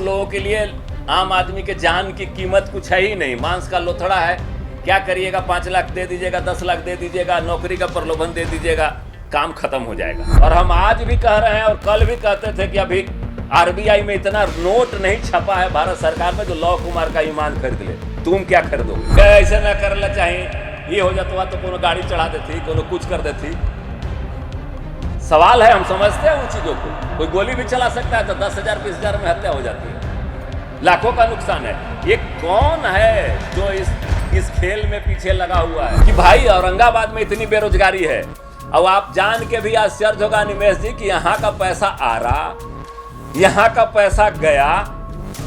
लोगों के लिए आम आदमी के जान की कीमत कुछ है ही नहीं, मांस का लोथड़ा है। क्या करिएगा, 5 लाख दे दीजिएगा, 10 लाख दे दीजिएगा, नौकरी का प्रलोभन दे दीजिएगा, काम खत्म हो जाएगा। और हम आज भी कह रहे हैं और कल भी कहते थे कि अभी आरबीआई में इतना नोट नहीं छपा है भारत सरकार में जो लौ कुमार का ईमान खरीद ले। तुम क्या खरीदोगे? ऐसे ना करना चाहिए, ये हो जाता तो कोनो गाड़ी चढ़ा देती, कोनो कुछ कर देती। सवाल है, हम समझते हैं उन चीजों को। कोई गोली भी चला सकता है तो 10,000 20,000 में हत्या हो जाती है, लाखों का नुकसान है। ये कौन है जो इस खेल में पीछे लगा हुआ है कि भाई औरंगाबाद में इतनी बेरोजगारी है। अब आप जान के भी आश्चर्य होगा निमेश जी कि यहाँ का पैसा आ रहा, यहाँ का पैसा गया,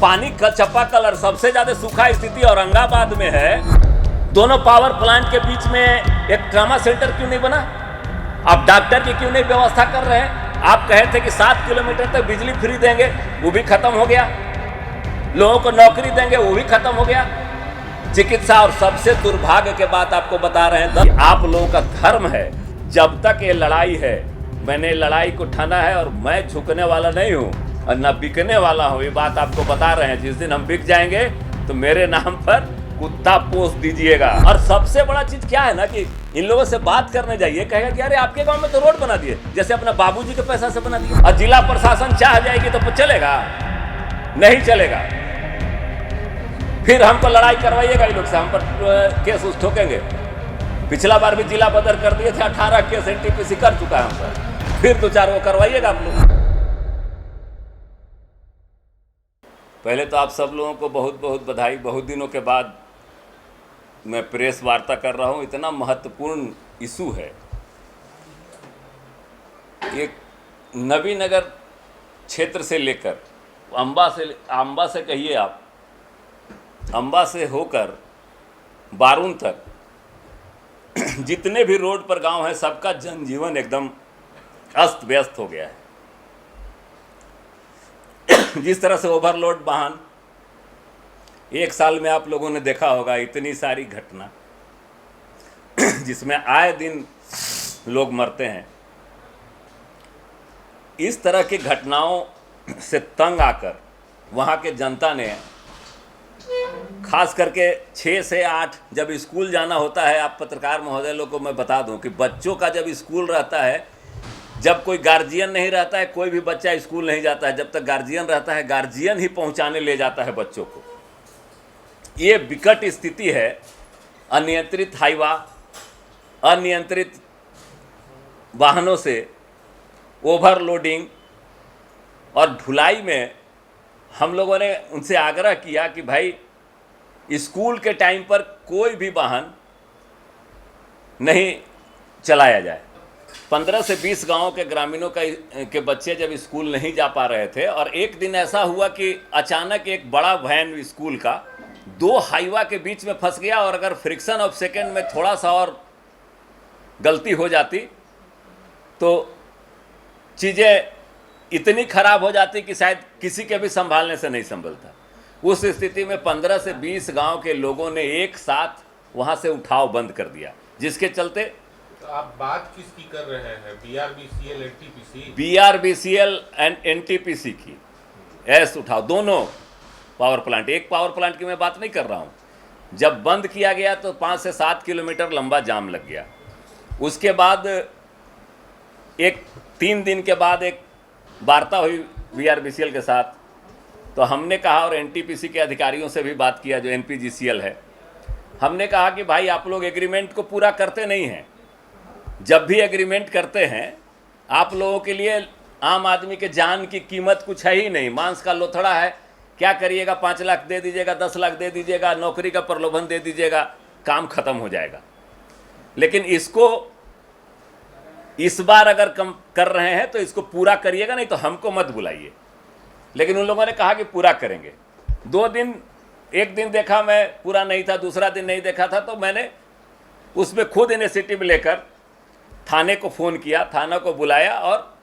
पानी का चप्पा कलर। सबसे ज्यादा सूखा स्थिति औरंगाबाद में है। दोनों पावर प्लांट के बीच में एक ट्रामा सेंटर क्यों नहीं बना? आप डॉक्टर की क्यों नहीं व्यवस्था कर रहे हैं? आप कहे थे कि 7 किलोमीटर तक बिजली फ्री देंगे, वो भी खत्म हो गया। लोगों को नौकरी देंगे, वो भी खत्म हो गया। चिकित्सा, और सबसे दुर्भाग्य के बात आपको बता रहे हैं कि आप लोगों का धर्म है, जब तक ये लड़ाई है, मैंने लड़ाई को ठाना है और मैं झुकने वाला नहीं हूं और न बिकने वाला हूं। ये बात आपको बता रहे हैं। जिस दिन हम बिक जाएंगे तो मेरे नाम पर कुत्ता पोस दीजिएगा। और सबसे बड़ा चीज क्या है ना कि इन लोगों से बात करने जाइए, कहेगा कि अरे आपके गांव में तो रोड बना दिए, जैसे अपना बाबूजी के पैसा से बना दिए। और जिला प्रशासन चाह जाएगी तो चलेगा? नहीं चलेगा। फिर हम पर लड़ाई करवाइएगा इन लोग से, हम पर केस उस ठोकेंगे। पिछला बार भी जिला बदर कर दिए थे, 18 केस एनटीपीसी कर चुका है हम पर। फिर 2-4 वो करवाइएगा आप लोग। पहले तो आप सब लोगों को बहुत बहुत बधाई। बहुत दिनों के बाद मैं प्रेस वार्ता कर रहा हूं। इतना महत्वपूर्ण इशू है। एक नबीनगर क्षेत्र से लेकर अंबा से कहिए आप, अंबा से होकर बारून तक जितने भी रोड पर गांव हैं, सबका जनजीवन एकदम अस्त व्यस्त हो गया है। जिस तरह से ओवरलोड वाहन, एक साल में आप लोगों ने देखा होगा इतनी सारी घटना जिसमें आए दिन लोग मरते हैं। इस तरह की घटनाओं से तंग आकर वहाँ के जनता ने, खास करके 6 से 8 जब स्कूल जाना होता है, आप पत्रकार महोदय लोग को मैं बता दूं कि बच्चों का जब स्कूल रहता है, जब कोई गार्जियन नहीं रहता है, कोई भी बच्चा स्कूल नहीं जाता है। जब तक गार्जियन रहता है, गार्जियन ही पहुंचाने ले जाता है बच्चों को। ये विकट स्थिति है। अनियंत्रित हाईवा, अनियंत्रित वाहनों से ओवरलोडिंग और ढुलाई में हम लोगों ने उनसे आग्रह किया कि भाई स्कूल के टाइम पर कोई भी वाहन नहीं चलाया जाए। 15 से 20 गांवों के ग्रामीणों के बच्चे जब स्कूल नहीं जा पा रहे थे, और एक दिन ऐसा हुआ कि अचानक एक बड़ा वैन स्कूल का 2 हाईवा के बीच में फंस गया। और अगर फ्रिक्शन ऑफ सेकेंड में थोड़ा सा और गलती हो जाती तो चीज़ें इतनी खराब हो जाती कि शायद किसी के भी संभालने से नहीं संभलता। उस स्थिति में 15 से 20 गांव के लोगों ने एक साथ वहां से उठाव बंद कर दिया, जिसके चलते। तो आप बात किसकी कर रहे हैं? BRBCL, NTPC? BRBCL and NTPC की एस उठाव, दोनों पावर प्लांट। एक पावर प्लांट की मैं बात नहीं कर रहा हूं। जब बंद किया गया तो 5 से 7 किलोमीटर लंबा जाम लग गया। उसके बाद 3 दिन के बाद एक वार्ता हुई बीआरबीसीएल के साथ। तो हमने कहा, और एनटीपीसी के अधिकारियों से भी बात किया जो एनपीजीसीएल है, हमने कहा कि भाई आप लोग एग्रीमेंट को पूरा करते नहीं हैं। जब भी एग्रीमेंट करते हैं, आप लोगों के लिए आम आदमी के जान की कीमत कुछ है ही नहीं, मांस का लोथड़ा है। क्या करिएगा, 5 लाख दे दीजिएगा, 10 लाख दे दीजिएगा, नौकरी का प्रलोभन दे दीजिएगा, काम खत्म हो जाएगा। लेकिन इसको इस बार अगर कम कर रहे हैं तो इसको पूरा करिएगा, नहीं तो हमको मत बुलाइए। लेकिन उन लोगों ने कहा कि पूरा करेंगे। 2 दिन, एक दिन देखा मैं पूरा नहीं था, दूसरा दिन नहीं देखा था, तो मैंने उसमें खुद इनिशिएटिव लेकर थाने को फ़ोन किया, थाना को बुलाया और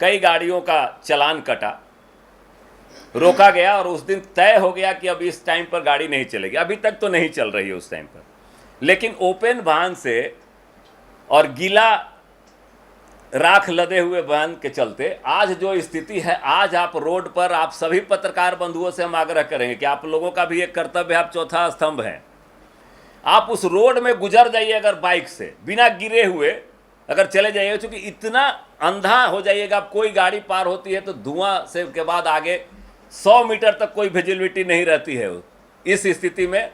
कई गाड़ियों का चालान कटा, रोका गया। और उस दिन तय हो गया कि अब इस टाइम पर गाड़ी नहीं चलेगी। अभी तक तो नहीं चल रही है उस टाइम पर, लेकिन ओपन वाहन से और गीला राख लदे हुए बयान के चलते आज जो स्थिति है, आज आप रोड पर, आप सभी पत्रकार बंधुओं से हम आग्रह करेंगे कि आप लोगों का भी एक कर्तव्य है, आप चौथा स्तंभ हैं। आप उस रोड में गुजर जाइए अगर बाइक से, बिना गिरे हुए अगर चले जाइए, क्योंकि इतना अंधा हो जाइएगा, आप कोई गाड़ी पार होती है तो धुआं से के बाद आगे 100 मीटर तक कोई विजिबिलिटी नहीं रहती है। इस स्थिति में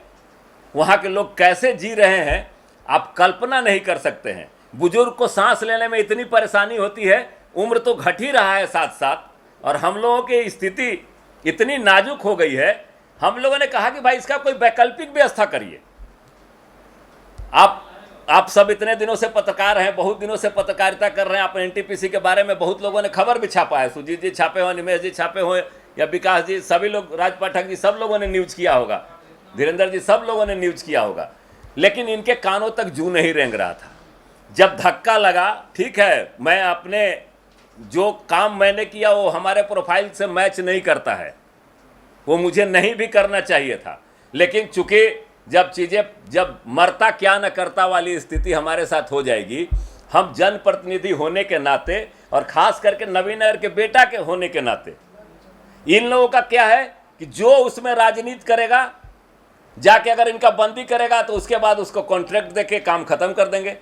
वहाँ के लोग कैसे जी रहे हैं आप कल्पना नहीं कर सकते हैं। बुजुर्ग को सांस लेने में इतनी परेशानी होती है, उम्र तो घट ही रहा है साथ साथ, और हम लोगों की स्थिति इतनी नाजुक हो गई है। हम लोगों ने कहा कि भाई इसका कोई वैकल्पिक व्यवस्था करिए। आप सब इतने दिनों से पत्रकार हैं, बहुत दिनों से पत्रकारिता कर रहे हैं, आप एनटीपीसी के बारे में बहुत लोगों ने खबर भी छापा है, सुजीत जी छापे हो, निमेश जी छापे हो, या विकास जी, सभी लोग, राज पाठक जी, सब लोगों ने न्यूज किया होगा, धीरेन्द्र जी, सब लोगों ने न्यूज किया होगा, लेकिन इनके कानों तक जू नहीं रेंग रहा था। जब धक्का लगा, ठीक है, मैं अपने जो काम मैंने किया वो हमारे प्रोफाइल से मैच नहीं करता है, वो मुझे नहीं भी करना चाहिए था, लेकिन चूंकि जब मरता क्या न करता वाली स्थिति हमारे साथ हो जाएगी, हम जनप्रतिनिधि होने के नाते और खास करके नवीन नगर के बेटा के होने के नाते, इन लोगों का क्या है कि जो उसमें राजनीति करेगा, जाके अगर इनका बंदी करेगा तो उसके बाद उसको कॉन्ट्रैक्ट देके काम खत्म कर देंगे।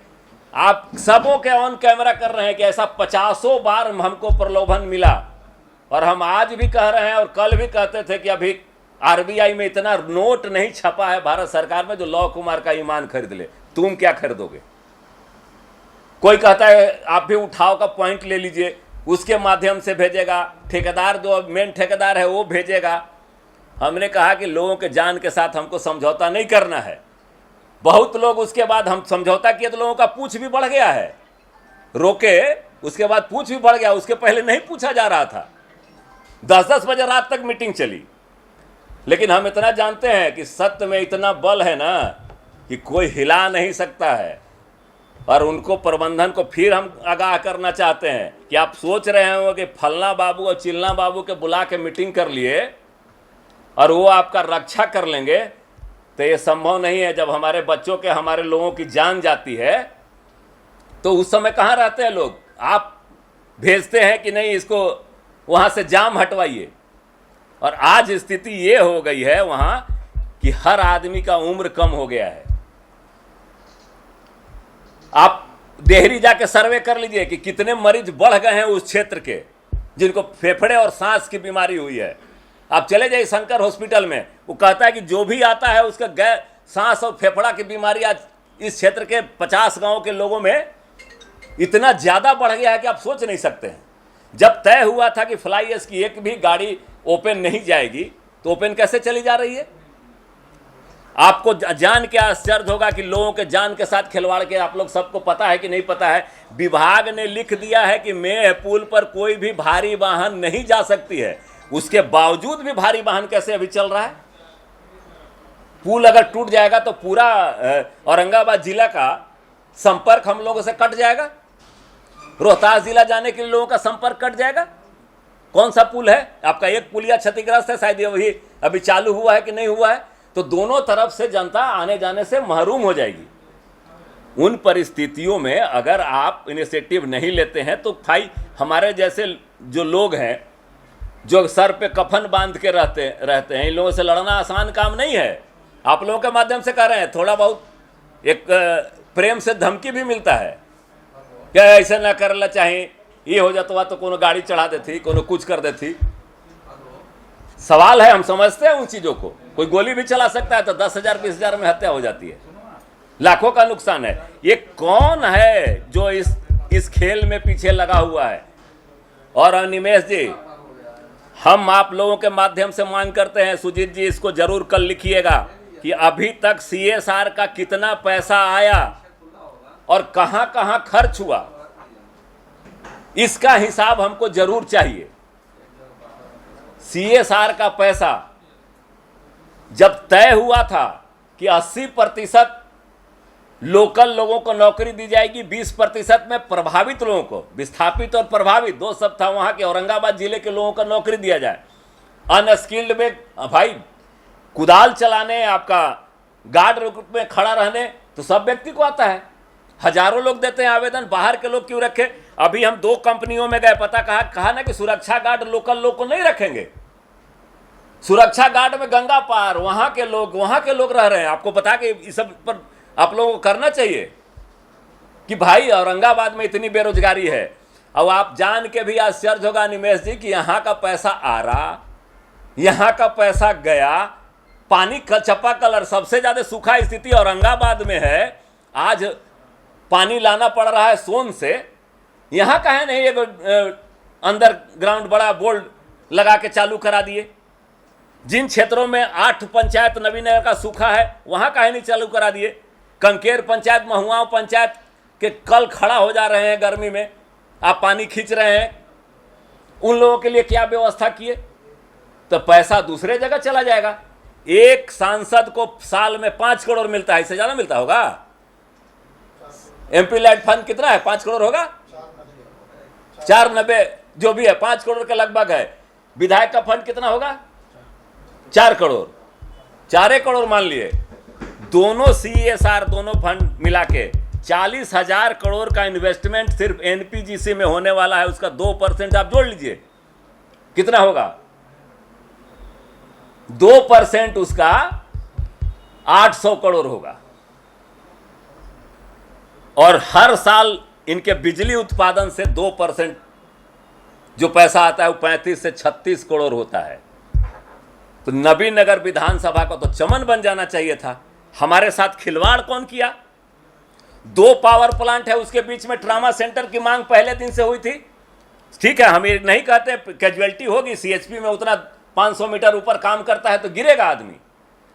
आप सबों के ऑन कैमरा कर रहे हैं कि ऐसा 50 बार हमको प्रलोभन मिला, और हम आज भी कह रहे हैं और कल भी कहते थे कि अभी आरबीआई में इतना नोट नहीं छपा है भारत सरकार में जो लौ कुमार का ईमान खरीद ले। तुम क्या खरीदोगे? कोई कहता है आप भी उठाव का पॉइंट ले लीजिए, उसके माध्यम से भेजेगा, ठेकेदार जो मेन ठेकेदार है वो भेजेगा। हमने कहा कि लोगों के जान के साथ हमको समझौता नहीं करना है। बहुत लोग उसके बाद हम समझौता किए तो लोगों का पूछ भी बढ़ गया है, रोके उसके बाद पूछ भी बढ़ गया, उसके पहले नहीं पूछा जा रहा था। 10-10 बजे रात तक मीटिंग चली, लेकिन हम इतना जानते हैं कि सत्य में इतना बल है ना कि कोई हिला नहीं सकता है। और उनको, प्रबंधन को फिर हम आगाह करना चाहते हैं कि आप सोच रहे हो कि फलना बाबू और चिलना बाबू के बुला के मीटिंग कर लिए और वो आपका रक्षा कर लेंगे, तो ये संभव नहीं है। जब हमारे बच्चों के, हमारे लोगों की जान जाती है तो उस समय कहाँ रहते हैं लोग? आप भेजते हैं कि नहीं इसको वहाँ से जाम हटवाइए। और आज स्थिति ये हो गई है वहाँ कि हर आदमी का उम्र कम हो गया है। आप देहरी जाके सर्वे कर लीजिए कि कितने मरीज बढ़ गए हैं उस क्षेत्र के, जिनको फेफड़े और सांस की बीमारी हुई है। आप चले जाइए शंकर हॉस्पिटल में, वो कहता है कि जो भी आता है उसका सांस और फेफड़ा की बीमारी आज इस क्षेत्र के 50 गांव के लोगों में इतना ज़्यादा बढ़ गया है कि आप सोच नहीं सकते हैं। जब तय हुआ था कि फ्लाई एश की एक भी गाड़ी ओपन नहीं जाएगी, तो ओपन कैसे चली जा रही है? आपको जान के आश्चर्य होगा कि लोगों के जान के साथ खिलवाड़ के, आप लोग सबको पता है कि नहीं पता है, विभाग ने लिख दिया है कि मेह पुल पर कोई भी भारी वाहन नहीं जा सकती है। उसके बावजूद भी भारी वाहन कैसे अभी चल रहा है? पुल अगर टूट जाएगा तो पूरा औरंगाबाद जिला का संपर्क हम लोगों से कट जाएगा। रोहतास जिला जाने के लिए लोगों का संपर्क कट जाएगा। कौन सा पुल है आपका? एक पुलिया क्षतिग्रस्त है, शायद ये वही अभी चालू हुआ है कि नहीं हुआ है। तो दोनों तरफ से जनता आने जाने से महरूम हो जाएगी। उन परिस्थितियों में अगर आप इनिशिएटिव नहीं लेते हैं तो भाई हमारे जैसे जो लोग हैं, जो सर पे कफन बांध के रहते हैं, इन लोगों से लड़ना आसान काम नहीं है। आप लोगों के माध्यम से कह रहे हैं, थोड़ा बहुत एक प्रेम से धमकी भी मिलता है क्या ऐसा ना करना चाहिए, ये हो जाता तो कोनो गाड़ी चढ़ा देती, कोनो कुछ कर देती। सवाल है, हम समझते हैं उन चीज़ों को। कोई गोली भी चला सकता है तो 10,000 20,000 में हत्या हो जाती है, लाखों का नुकसान है। ये कौन है जो इस खेल में पीछे लगा हुआ है? और निमेश जी, हम आप लोगों के माध्यम से मांग करते हैं, सुजीत जी इसको जरूर कल लिखिएगा कि अभी तक CSR का कितना पैसा आया और कहां कहां खर्च हुआ, इसका हिसाब हमको जरूर चाहिए। CSR का पैसा जब तय हुआ था कि 80% लोकल लोगों को नौकरी दी जाएगी, 20% में प्रभावित लोगों को, विस्थापित और प्रभावित दो सब था, वहां के औरंगाबाद जिले के लोगों को नौकरी दिया जाए। अनस्किल्ड में भाई कुदाल चलाने, आपका गार्ड रूप में खड़ा रहने तो सब व्यक्ति को आता है, हजारों लोग देते हैं आवेदन, बाहर के लोग क्यों रखे? अभी हम 2 कंपनियों में गए, पता कहा ना कि सुरक्षा गार्ड लोकल लोग को नहीं रखेंगे। सुरक्षा गार्ड में गंगा पार वहां के लोग रह रहे हैं। आपको पता कि इस सब पर आप लोगों को करना चाहिए कि भाई औरंगाबाद में इतनी बेरोजगारी है। अब आप जान के भी आश्चर्य होगा निमेश जी कि यहां का पैसा आ रहा, यहां का पैसा गया, पानी का चप्पा कलर सबसे ज्यादा सूखा स्थिति औरंगाबाद में है। आज पानी लाना पड़ रहा है सोन से। यहां का है नहीं, एक अंडर ग्राउंड बड़ा बोर्ड लगा के चालू करा दिए। जिन क्षेत्रों में 8 पंचायत नवीनगर का सूखा है वहां का है नहीं चालू करा दिए। कंकेर पंचायत, महुआ पंचायत के कल खड़ा हो जा रहे हैं गर्मी में, आप पानी खींच रहे हैं। उन लोगों के लिए क्या व्यवस्था किए? तो पैसा दूसरे जगह चला जाएगा। एक सांसद को साल में 5 करोड़ मिलता है, इससे ज्यादा मिलता होगा? एमपी लैंड फंड कितना है? 5 करोड़ होगा, 490 जो भी है, 5 करोड़ के लगभग है। विधायक का फंड कितना होगा? 4 करोड़, 4 करोड़ मान लिए। दोनों CSR दोनों फंड मिला के 40,000 करोड़ का इन्वेस्टमेंट सिर्फ एनपीजीसी में होने वाला है। उसका 2% आप जोड़ लीजिए, कितना होगा? 2% उसका 800 करोड़ होगा। और हर साल इनके बिजली उत्पादन से 2% जो पैसा आता है वो 35 से 36 करोड़ होता है। तो नबीनगर विधानसभा का तो चमन बन जाना चाहिए था। हमारे साथ खिलवाड़ कौन किया? 2 पावर प्लांट है, उसके बीच में ट्रामा सेंटर की मांग पहले दिन से हुई थी। ठीक है, हम ये नहीं कहते कैजुअलिटी होगी, CHP में उतना 500 मीटर ऊपर काम करता है तो गिरेगा आदमी,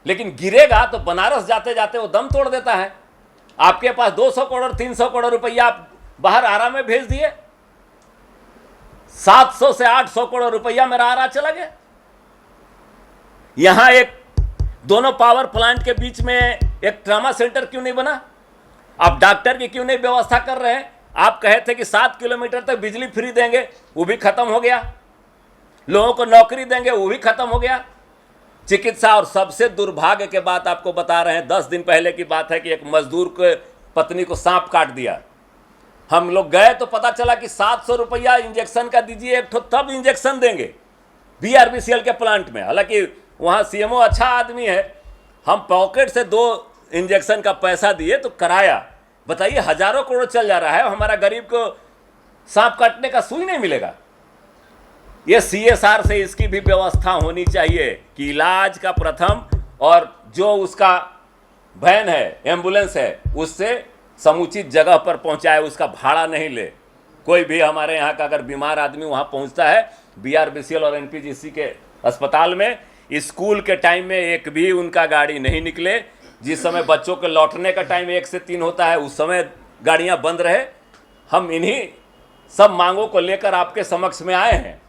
लेकिन गिरेगा तो बनारस जाते जाते वो दम तोड़ देता है। आपके पास 200 करोड़ 300 करोड़ रुपया आप बाहर आरा में भेज दिए, 700 से 800 करोड़ रुपया मेरा आरा चला गया। यहां एक दोनों पावर प्लांट के बीच में एक ट्रामा सेंटर क्यों नहीं बना? आप डॉक्टर की क्यों नहीं व्यवस्था कर रहे हैं? आप कहे थे कि 7 किलोमीटर तक बिजली फ्री देंगे, वो भी खत्म हो गया। लोगों को नौकरी देंगे, वो भी खत्म हो गया। चिकित्सा, और सबसे दुर्भाग्य के बात आपको बता रहे हैं, 10 दिन पहले की बात है कि एक मजदूर के पत्नी को सांप काट दिया। हम लोग गए तो पता चला कि 700 रुपया इंजेक्शन का दीजिए एक ठो, तब इंजेक्शन देंगे BRBCL के प्लांट में। हालांकि वहाँ CMO अच्छा आदमी है। हम पॉकेट से 2 इंजेक्शन का पैसा दिए तो कराया। बताइए, हजारों करोड़ चल जा रहा है, हमारा गरीब को सांप काटने का सुई नहीं मिलेगा। ये CSR से इसकी भी व्यवस्था होनी चाहिए कि इलाज का प्रथम, और जो उसका वैन है, एम्बुलेंस है, उससे समुचित जगह पर पहुंचाए, उसका भाड़ा नहीं ले। कोई भी हमारे यहाँ का अगर बीमार आदमी वहाँ पहुँचता है BRBCL और NPGC के अस्पताल में, स्कूल के टाइम में एक भी उनका गाड़ी नहीं निकले। जिस समय बच्चों के लौटने का टाइम 1 से 3 होता है, उस समय गाड़ियाँ बंद रहे। हम इन्हीं सब मांगों को लेकर आपके समक्ष में आए हैं,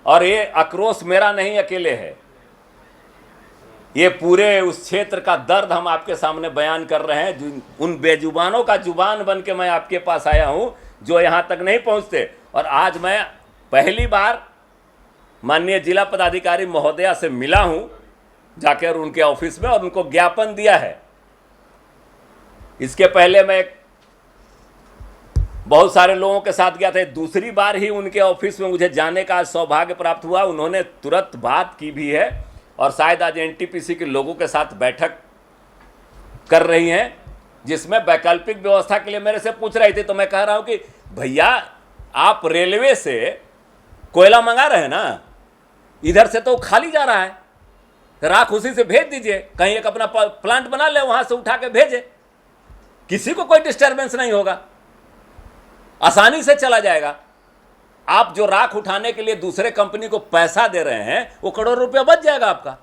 और ये आक्रोश मेरा नहीं अकेले है, ये पूरे उस क्षेत्र का दर्द हम आपके सामने बयान कर रहे हैं। उन बेजुबानों का जुबान बन के मैं आपके पास आया हूं जो यहां तक नहीं पहुंचते। और आज मैं पहली बार माननीय जिला पदाधिकारी महोदया से मिला हूं जाकर उनके ऑफिस में, और उनको ज्ञापन दिया है। इसके पहले मैं बहुत सारे लोगों के साथ गया था, दूसरी बार ही उनके ऑफिस में मुझे जाने का सौभाग्य प्राप्त हुआ। उन्होंने तुरंत बात की भी है, और शायद आज NTPC के लोगों के साथ बैठक कर रही हैं, जिसमें वैकल्पिक व्यवस्था के लिए मेरे से पूछ रही थी। तो मैं कह रहा हूं कि भैया, आप रेलवे से कोयला मंगा रहे हैं ना, इधर से तो खाली जा रहा है, राख उसी से भेज दीजिए, कहीं एक अपना प्लांट बना ले, वहां से उठा के भेजे, किसी को कोई डिस्टर्बेंस नहीं होगा, आसानी से चला जाएगा। आप जो राख उठाने के लिए दूसरे कंपनी को पैसा दे रहे हैं, वो करोड़ रुपया बच जाएगा आपका।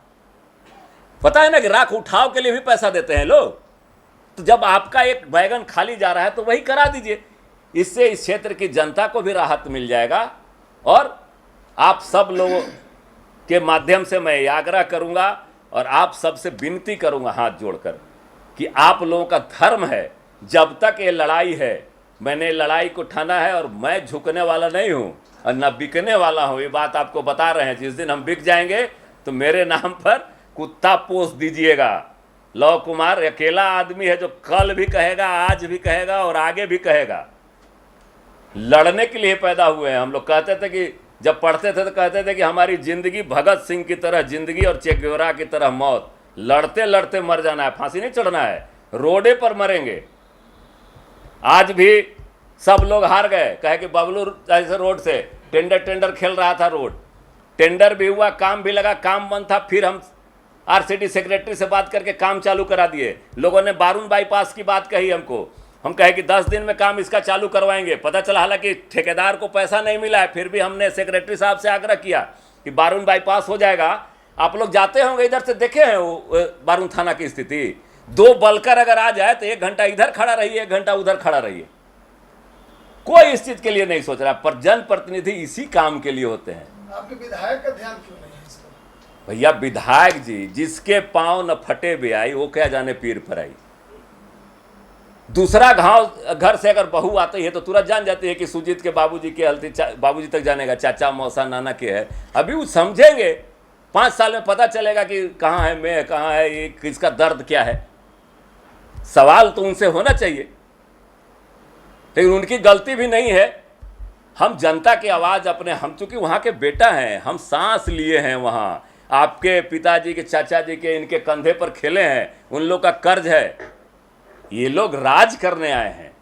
पता है ना कि राख उठाव के लिए भी पैसा देते हैं लोग। तो जब आपका एक वैगन खाली जा रहा है तो वही करा दीजिए, इससे इस क्षेत्र की जनता को भी राहत मिल जाएगा। और आप सब लोगों के माध्यम से मैं ये आग्रह करूंगा और आप सबसे विनती करूंगा हाथ जोड़कर कि आप लोगों का धर्म है, जब तक ये लड़ाई है, मैंने लड़ाई को ठाना है, और मैं झुकने वाला नहीं हूं और न बिकने वाला हूं। ये बात आपको बता रहे हैं। जिस दिन हम बिक जाएंगे तो मेरे नाम पर कुत्ता पोस दीजिएगा, लव कुमार अकेला आदमी है जो कल भी कहेगा, आज भी कहेगा और आगे भी कहेगा। लड़ने के लिए पैदा हुए हैं। हम लोग कहते थे कि जब पढ़ते थे तो कहते थे कि हमारी जिंदगी भगत सिंह की तरह जिंदगी और चे गुवेरा की तरह मौत, लड़ते लड़ते मर जाना है, फांसी नहीं चढ़ना है, रोडे पर मरेंगे। आज भी सब लोग हार गए, कहे कि बबलू जैसे रोड से टेंडर खेल रहा था, रोड टेंडर भी हुआ, काम भी लगा, काम बंद था, फिर हम आरसीडी सेक्रेटरी से बात करके काम चालू करा दिए। लोगों ने बारून बाईपास की बात कही हमको, हम कहे कि 10 दिन में काम इसका चालू करवाएंगे। पता चला हालांकि ठेकेदार को पैसा नहीं मिला है, फिर भी हमने सेक्रेटरी साहब से आग्रह किया कि बारून बाईपास हो जाएगा। आप लोग जाते होंगे इधर से, देखे हैं वो बारून थाना की स्थिति। 2 बलकर अगर आ जाए तो 1 घंटा इधर खड़ा रहिए, 1 घंटा उधर खड़ा रहिए। कोई इस चीज के लिए नहीं सोच रहा, पर जनप्रतिनिधि इसी काम के लिए होते हैं। आपके विधायक का ध्यान क्यों नहीं है इस पर? भैया विधायक जी, जिसके पांव न फटे बेआई, वो क्या जाने पीर पर आई। दूसरा घाव घर से अगर बहू आती है तो तुरंत जान जाती है कि सुजीत के बाबूजी के हल्दी बाबूजी तक जानेगा, चाचा मौसा नाना के है। अभी वो समझेंगे, 5 साल में पता चलेगा कि कहाँ है मैं, कहाँ है ये, किसका दर्द क्या है। सवाल तो उनसे होना चाहिए, लेकिन उनकी गलती भी नहीं है। हम जनता की आवाज़ अपने, हम चूंकि वहाँ के बेटा हैं, हम सांस लिए हैं वहाँ, आपके पिताजी के चाचा जी के इनके कंधे पर खेले हैं, उन लोग का कर्ज है। ये लोग राज करने आए हैं,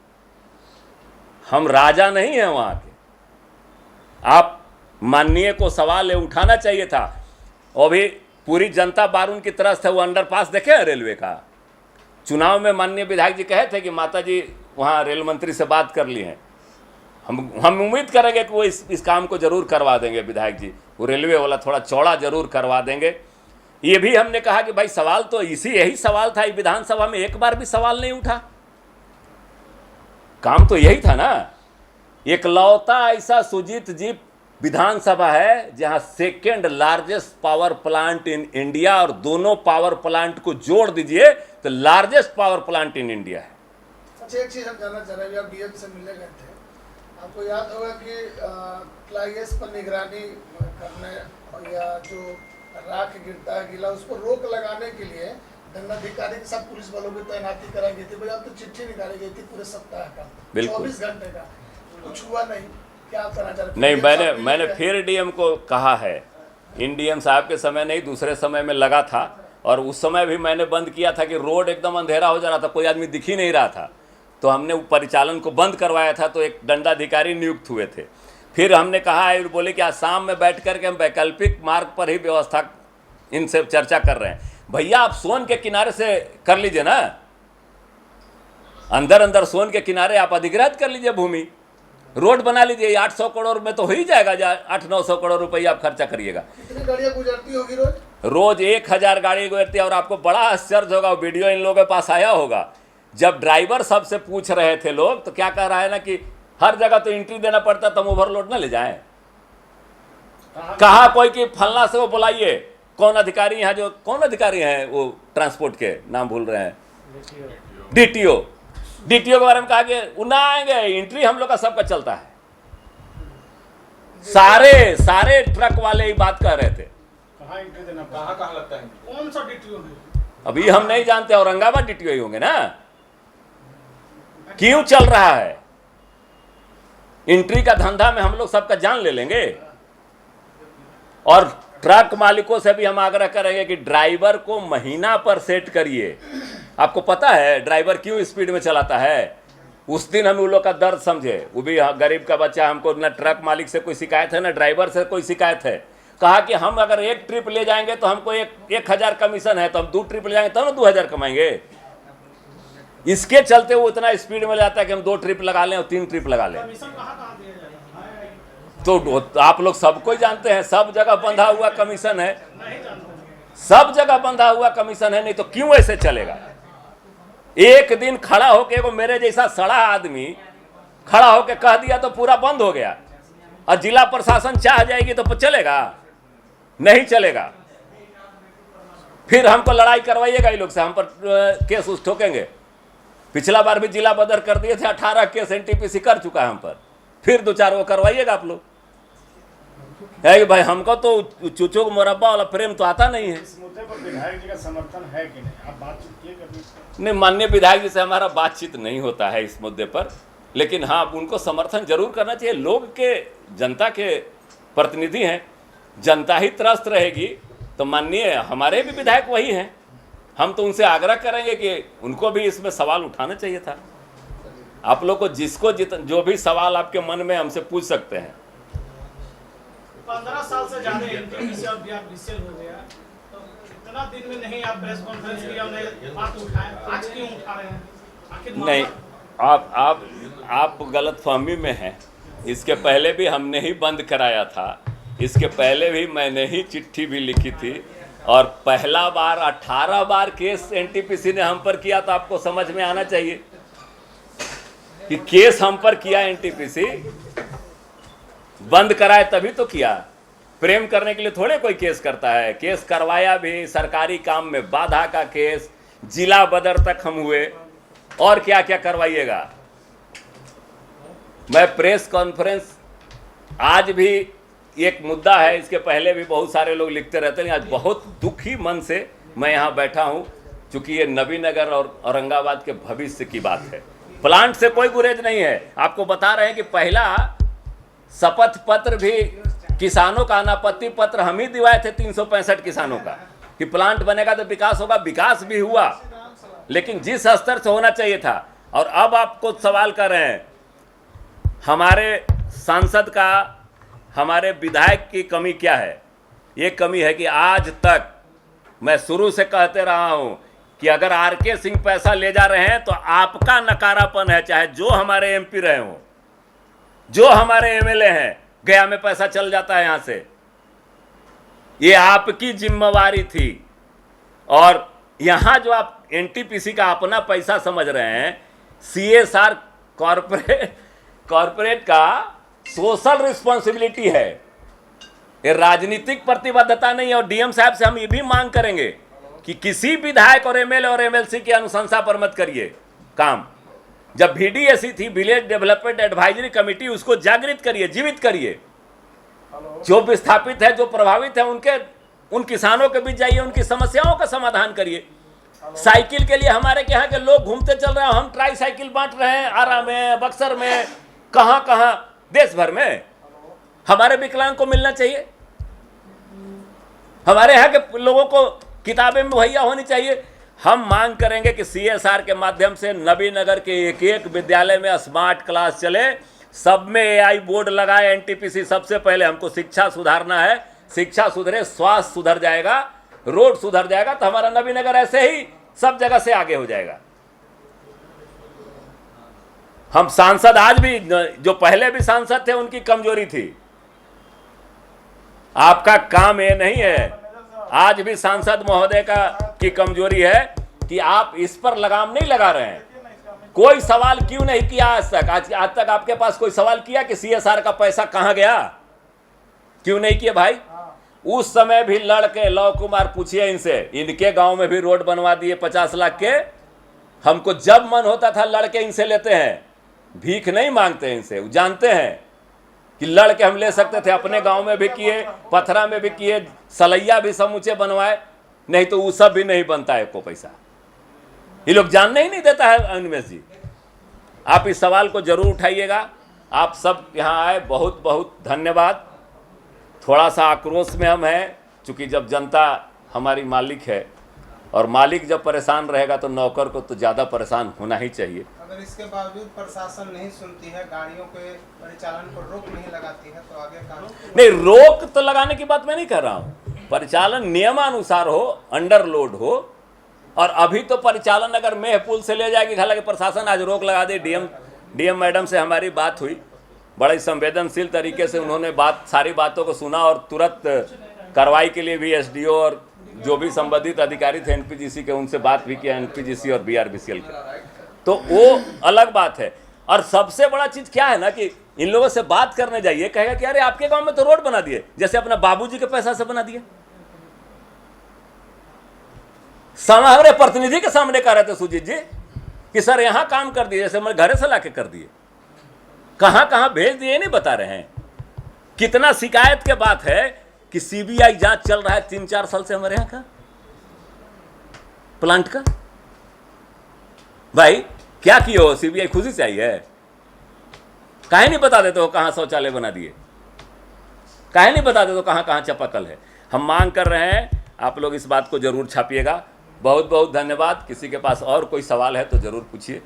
हम राजा नहीं हैं वहाँ के। आप माननीय को सवाल ये उठाना चाहिए था। और भी पूरी जनता बारून की तरफ है, वो अंडरपास देखे हैं रेलवे का। चुनाव में माननीय विधायक जी कहे थे कि माता जी वहाँ रेल मंत्री से बात कर ली है। हम उम्मीद करेंगे कि वो इस काम को जरूर करवा देंगे विधायक जी, वो रेलवे वाला थोड़ा चौड़ा जरूर करवा देंगे। ये भी हमने कहा कि भाई सवाल तो यही सवाल था, विधानसभा में एक बार भी सवाल नहीं उठा। काम तो यही था ना। एकलौता ऐसा सुजीत जी विधानसभा है जहां 2nd largest power plant in India, और दोनों पावर प्लांट को जोड़ दीजिए तो largest power plant in India है। अच्छा, एक चीज हम जानना चाह रहे हैं, आप डीएम से मिलने गए थे, आपको याद होगा कि फ्लाईएस पर निगरानी करने या जो राख गिरता है गीला, उस पर रोक लगाने के लिए दंडाधिकारी के साथ पुलिस बलों की तैनाती कराई गई थी। भाई अब तो चिट्ठी निकाली गई थी पूरे सप्ताह का, 24 घंटे का, कुछ हुआ नहीं। क्या आप कहना चाह रहे? नहीं, मैंने फिर डीएम को कहा है, इन डीएम साहब के समय नहीं, दूसरे समय में लगा था, और उस समय भी मैंने बंद किया था कि रोड एकदम अंधेरा हो जा रहा था, कोई आदमी दिख ही नहीं रहा था, तो हमने परिचालन को बंद करवाया था, तो एक दंडाधिकारी नियुक्त हुए थे। फिर हमने कहा है, बोले कि आज शाम में बैठ करके हम वैकल्पिक मार्ग पर ही व्यवस्था इनसे चर्चा कर रहे हैं। भैया आप सोन के किनारे से कर लीजिए ना, अंदर सोन के किनारे आप अधिग्रहित कर लीजिए भूमि, रोड बना लीजिए। 800 करोड़ में तो हो ही जाएगा, 800-900 करोड़ रुपया आप खर्चा करिएगा। कितनी गाड़ियां गुजरती होगी रोज? रोज 1000 गाड़ी गुजरती है। और आपको बड़ा आश्चर्य होगा, वीडियो इन लोगों के पास आया होगा, जब ड्राइवर सबसे पूछ रहे थे लोग, तो क्या कह रहा है ना कि हर जगह तो एंट्री देना पड़ता, तुम ओवरलोड ना ले जाएं। कहा कोई कि फलना से वो बुलाइए, कौन अधिकारी यहाँ, जो कौन अधिकारी हैं वो ट्रांसपोर्ट के, नाम भूल रहे हैं, डीटीओ के बारे में कहा कि वो ना आएंगे, एंट्री हम लोग का सबका चलता है। सारे ट्रक वाले ही बात कह रहे थे। कहाँ एंट्री देना, कहाँ लगता है? कौन सा डीटीओ है? अभी हम नहीं जानते, औरंगाबाद डीटीओ ही होंगे ना। क्यों चल रहा है एंट्री का धंधा में, हम लोग सबका जान ले लेंगे। और ट्रक मालिकों से भी हम आग्रह करेंगे कि ड्राइवर को महीना पर सेट करिए। आपको पता है ड्राइवर क्यों स्पीड में चलाता है? उस दिन हम उन लोग का दर्द समझे। वो भी गरीब का बच्चा, हमको न ट्रक मालिक से कोई शिकायत है न ड्राइवर से कोई शिकायत है। कहा कि हम अगर 1 ट्रिप ले जाएंगे तो हमको 1000 कमीशन है, तो हम 2 ट्रिप ले जाएंगे तब तो 2000 कमाएंगे। इसके चलते वो इतना स्पीड में जाता है कि हम 2 ट्रिप लगा लें और 3 ट्रिप लगा लें। तो आप लोग सबको ही जानते हैं, सब जगह बंधा हुआ कमीशन है, सब जगह बंधा हुआ कमीशन है, नहीं तो क्यों ऐसे चलेगा? एक दिन खड़ा होके, वो मेरे जैसा सड़ा आदमी खड़ा होके कह दिया तो पूरा बंद हो गया, और जिला प्रशासन चाह जाएगी तो चलेगा? नहीं चलेगा। फिर हमको लड़ाई करवाइएगा ये लोग से, हम पर केस उस ठोकेंगे। पिछला बार भी जिला बदर कर दिए थे, 18 केस एनटीपीसी कर चुका है हम पर, फिर 2-4 वो करवाइएगा आप लोग। है कि भाई हमको तो चूचो मुरब्बा वाला प्रेम तो आता नहीं है। इस मुद्दे पर विधायक जी का समर्थन है कि नहीं? आप बातचीत किए कभी? नहीं, माननीय विधायक जी से हमारा बातचीत नहीं होता है इस मुद्दे पर, लेकिन हाँ उनको समर्थन जरूर करना चाहिए। लोग के, जनता के प्रतिनिधि हैं, जनता ही त्रस्त रहेगी तो माननीय हमारे भी विधायक वही हैं, हम तो उनसे आग्रह करेंगे कि उनको भी इसमें सवाल उठाना चाहिए था। आप लोग को जिसको जो भी सवाल आपके मन में हमसे पूछ सकते हैं। 15 साल से ज्यादा एनटीपीसी और बीआरबीसीएल हो गया, तो इतना दिन में नहीं आप प्रेस कॉन्फ्रेंस किया, उन्हें बात उठाए, आज क्यों उठा रहे हैं? आखिर नहीं, आप गलतफहमी में हैं। इसके पहले भी हमने ही बंद कराया था, इसके पहले भी मैंने ही चिट्ठी भी लिखी थी, और पहला बार 18 बार केस एनटीपीसी ने हम पर किया, तो आपको समझ में आना चाहिए कि केस हम पर किया एनटीपीसी, बंद कराए तभी तो किया। प्रेम करने के लिए थोड़े कोई केस करता है। केस करवाया भी, सरकारी काम में बाधा का केस, जिला बदर तक हम हुए, और क्या क्या करवाइएगा। मैं प्रेस कॉन्फ्रेंस, आज भी एक मुद्दा है, इसके पहले भी बहुत सारे लोग लिखते रहते हैं, आज बहुत दुखी मन से मैं यहाँ बैठा हूँ, क्योंकि ये नबीनगर और औरंगाबाद के भविष्य की बात है। प्लांट से कोई गुरेज नहीं है। आपको बता रहे हैं कि पहला शपथ पत्र भी किसानों का अनापत्ति पत्र हम ही दिवाए थे 365 किसानों का, कि प्लांट बनेगा तो विकास होगा। विकास भी हुआ, लेकिन जिस स्तर से होना चाहिए था। और अब आपको सवाल कर रहे हैं, हमारे सांसद का, हमारे विधायक की कमी क्या है? ये कमी है कि आज तक मैं शुरू से कहते रहा हूं कि अगर आरके सिंह पैसा ले जा रहे हैं तो आपका नकारापन है, चाहे जो हमारे एमपी रहे हों, जो हमारे एमएलए हैं। गया में पैसा चल जाता है यहां से, ये आपकी जिम्मेवारी थी। और यहां जो आप एनटीपीसी का अपना पैसा समझ रहे हैं, सीएसआर कॉर्पोरेट का सोशल रिस्पॉन्सिबिलिटी है, ये राजनीतिक प्रतिबद्धता नहीं है। और डीएम साहब से हम ये भी मांग करेंगे कि किसी विधायक और एमएलए और एमएलसी की अनुशंसा पर मत करिए काम। जब VDAC थी, विलेज डेवलपमेंट एडवाइजरी कमेटी, उसको जागृत करिए, जीवित करिए। जो विस्थापित है, जो प्रभावित है, उन किसानों के बीच जाइए, उनकी समस्याओं का समाधान करिए। साइकिल के लिए हमारे यहाँ के लोग घूमते चल रहे हैं, हम ट्राई साइकिल बांट रहे हैं, आरा में, बक्सर में, कहां देश भर में। हमारे विकलांग को मिलना चाहिए, हमारे यहाँ के लोगों को किताबें मुहैया होनी चाहिए। हम मांग करेंगे कि सीएसआर के माध्यम से नबीनगर के एक एक विद्यालय में स्मार्ट क्लास चले, सब में AI बोर्ड लगाए। एनटीपीसी सबसे पहले, हमको शिक्षा सुधारना है। शिक्षा सुधरे, स्वास्थ्य सुधर जाएगा, रोड सुधर जाएगा, तो हमारा नबीनगर ऐसे ही सब जगह से आगे हो जाएगा। हम सांसद, आज भी जो पहले भी सांसद थे, उनकी कमजोरी थी। आपका काम ये नहीं है, आज भी सांसद महोदय की कमजोरी है कि आप इस पर लगाम नहीं लगा रहे हैं। कोई सवाल क्यों नहीं किया आज तक? आज तक आपके पास कोई सवाल किया कि सीएसआर का पैसा कहां गया? क्यों नहीं किया भाई? उस समय भी लड़के, लव कुमार, पूछिए इनसे, इनके गांव में भी रोड बनवा दिए 50 लाख के। हमको जब मन होता था लड़के इनसे लेते हैं, भीख नहीं मांगते इनसे, जानते हैं कि लड़के हम ले सकते थे। अपने गांव में भी किए, पथरा में भी किए, सलैया भी समूचे बनवाए, नहीं तो वो सब भी नहीं बनता है को पैसा। ये लोग जानने ही नहीं देता है। अनिमेश जी, आप इस सवाल को जरूर उठाइएगा। आप सब यहाँ आए, बहुत बहुत धन्यवाद। थोड़ा सा आक्रोश में हम हैं, चूँकि जब जनता हमारी मालिक है, और मालिक जब परेशान रहेगा तो नौकर को तो ज़्यादा परेशान होना ही चाहिए। अगर इसके बावजूद प्रशासन नहीं सुनती है, गाड़ियों के परिचालन पर रोक नहीं लगाती है, तो आगे कानून नहीं, रोक तो लगाने की बात मैं नहीं कर रहा हूँ। परिचालन नियमानुसार हो, अंडर लोड हो। और अभी तो परिचालन अगर मेह पुल से ले जाएगी, हालांकि प्रशासन आज रोक लगा दे। डीएम मैडम से हमारी बात हुई, बड़े संवेदनशील तरीके से उन्होंने सारी बातों को सुना, और तुरंत कार्रवाई के लिए भी एसडीओ और जो भी संबंधित अधिकारी थे एनपीजीसी के, उनसे बात भी किया, एनपीजीसी और बीआरबीसीएल के। तो वो अलग बात है। और सबसे बड़ा चीज क्या है ना, कि इन लोगों से बात करने जाइए, कहेगा कि अरे आपके गांव में तो रोड बना दिए, जैसे अपना बाबूजी के पैसा से बना दिए। हमारे प्रतिनिधि के सामने कह रहे थे सुजीत जी कि सर यहां काम कर दिए, जैसे मैं घरे से लाके कर दिए। कहां कहां भेज दिए नहीं बता रहे हैं। कितना शिकायत के बात है कि सीबीआई जांच चल रहा है 3-4 साल से हमारे यहां का प्लांट का। भाई क्या किए हो? सीबीआई खुशी से आई है? काहे नहीं बता देते हो कहां शौचालय बना दिए? काहे नहीं बता देते हो कहां कहां चापाकल है? हम मांग कर रहे हैं, आप लोग इस बात को जरूर छापिएगा। बहुत बहुत धन्यवाद। किसी के पास और कोई सवाल है तो जरूर पूछिए।